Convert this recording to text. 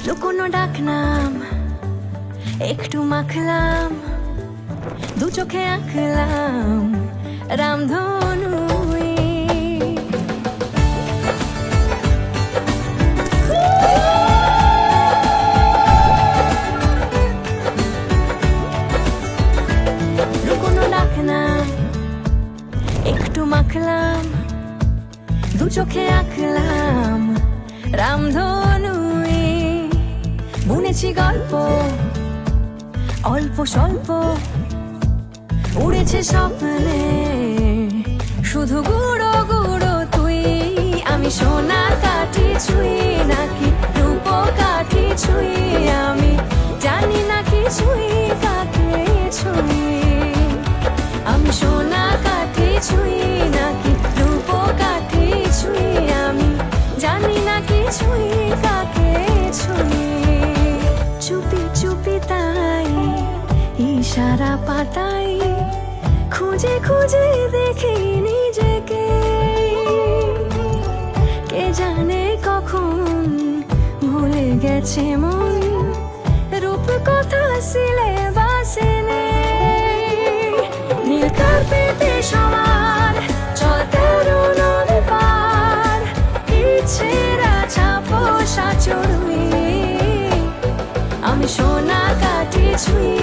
লুকোনো ডাকনাম একটু মাখলাম, দু চোখে আঁকলাম রামধনু। লুকোনো ডাকনাম একটু মাখলাম, দু চোখে আঁকলাম রামধনু। বুনেছি গল্প অল্প স্বল্প, উড়েছে স্বপ্নে শুধু গুঁড়ো গুঁড়ো তুই। আমি সোনা কাঠি ছুঁই নাকি রূপ কাঠি ছুঁই, আমি জানি না কিছুই কাকে ছুঁই। আমি সোনা কাঠি ছুঁই নাকি রূপ কাঠি ছুঁই, আমি জানি না কিছুই কাকে ছুঁই। চুপি চুপি তাই ইশারা পাতাই, খুঁজে খুঁজে দেখি নিজেকে। কে জানে কখন ভুলে গেছে মন, রূপ কথা সিলেবাসে নেই। নীল কার্পেটে সবার চল তেরো নদী পার, ইচ্ছেরা ছাপোষা চড়ুই। আমি সোনা কাঠি ছুঁই